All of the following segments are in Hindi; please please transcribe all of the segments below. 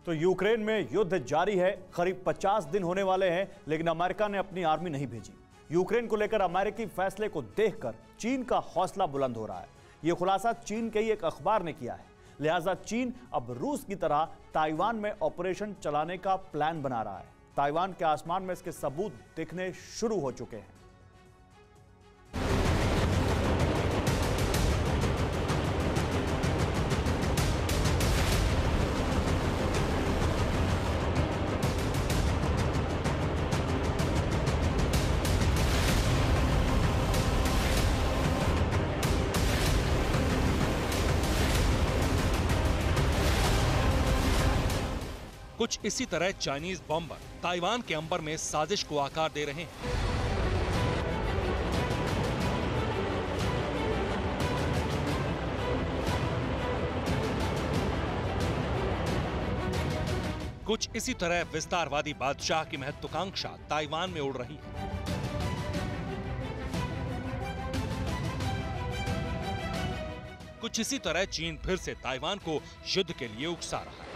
तो यूक्रेन में युद्ध जारी है। करीब 50 दिन होने वाले हैं, लेकिन अमेरिका ने अपनी आर्मी नहीं भेजी। यूक्रेन को लेकर अमेरिकी फैसले को देखकर चीन का हौसला बुलंद हो रहा है। यह खुलासा चीन के ही एक अखबार ने किया है। लिहाजा चीन अब रूस की तरह ताइवान में ऑपरेशन चलाने का प्लान बना रहा है। ताइवान के आसमान में इसके सबूत दिखने शुरू हो चुके हैं। कुछ इसी तरह चाइनीज बॉम्बर ताइवान के अंबर में साजिश को आकार दे रहे हैं। कुछ इसी तरह विस्तारवादी बादशाह की महत्वाकांक्षा ताइवान में उड़ रही है। कुछ इसी तरह चीन फिर से ताइवान को युद्ध के लिए उकसा रहा है।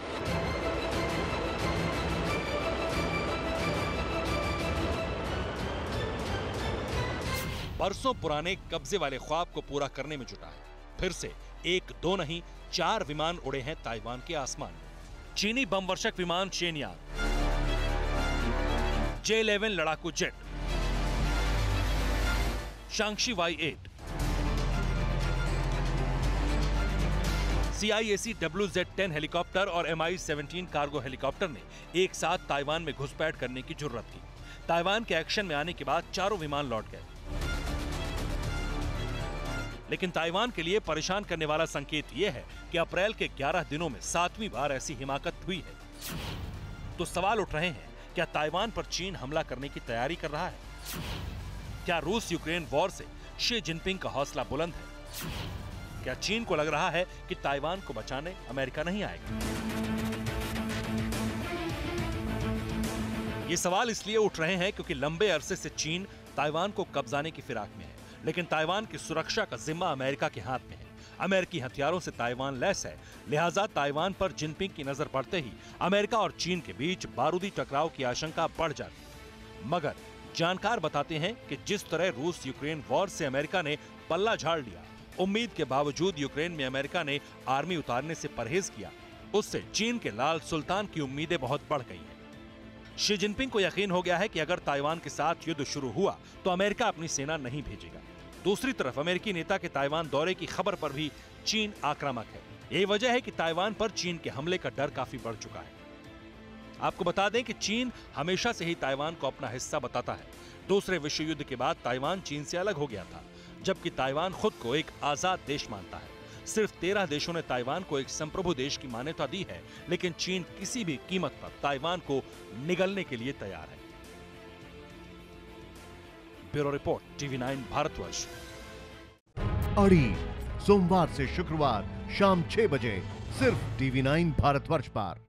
बरसों पुराने कब्जे वाले ख्वाब को पूरा करने में जुटा है। फिर से एक दो नहीं 4 विमान उड़े हैं ताइवान के आसमान में। चीनी बमवर्षक विमान शेनयान, J-11 लड़ाकू jet, शांक्षी Y-8, CIAC WZ-10 helicopter और Mi-17 कार्गो हेलीकॉप्टर ने एक साथ ताइवान में घुसपैठ करने की जुर्रत की। ताइवान के एक्शन में आने के बाद चारों विमान लौट गए। लेकिन ताइवान के लिए परेशान करने वाला संकेत यह है कि अप्रैल के 11 दिनों में 7वीं बार ऐसी हिमाकत हुई है। तो सवाल उठ रहे हैं, क्या ताइवान पर चीन हमला करने की तैयारी कर रहा है? क्या रूस यूक्रेन वॉर से शी जिनपिंग का हौसला बुलंद है? क्या चीन को लग रहा है कि ताइवान को बचाने अमेरिका नहीं आएगा? ये सवाल इसलिए उठ रहे हैं क्योंकि लंबे अरसे से चीन ताइवान को कब्जाने की फिराक में है, लेकिन ताइवान की सुरक्षा का जिम्मा अमेरिका के हाथ में है। अमेरिकी हथियारों से ताइवान लैस है, लिहाजा ताइवान पर जिनपिंग की नजर पड़ते ही अमेरिका और चीन के बीच बारूदी टकराव की आशंका बढ़ जाती है। मगर जानकार बताते हैं कि जिस तरह रूस यूक्रेन वॉर से अमेरिका ने पल्ला झाड़ लिया, उम्मीद के बावजूद यूक्रेन में अमेरिका ने आर्मी उतारने से परहेज किया, उससे चीन के लाल सुल्तान की उम्मीदें बहुत बढ़ गई हैं। शी जिनपिंग को यकीन हो गया है कि अगर ताइवान के साथ युद्ध शुरू हुआ तो अमेरिका अपनी सेना नहीं भेजेगा। दूसरी तरफ अमेरिकी नेता के ताइवान दौरे की खबर पर भी चीन आक्रामक है। यही वजह है कि ताइवान पर चीन के हमले का डर काफी बढ़ चुका है। आपको बता दें कि चीन हमेशा से ही ताइवान को अपना हिस्सा बताता है। दूसरे विश्व युद्ध के बाद ताइवान चीन से अलग हो गया था, जबकि ताइवान खुद को एक आजाद देश मानता है। सिर्फ 13 देशों ने ताइवान को एक संप्रभु देश की मान्यता दी है, लेकिन चीन किसी भी कीमत पर ताइवान को निगलने के लिए तैयार है। Bureau report, TV9 Bharatvarsh. अड़ी सोमवार से शुक्रवार शाम 6 बजे सिर्फ TV9 भारतवर्ष पर।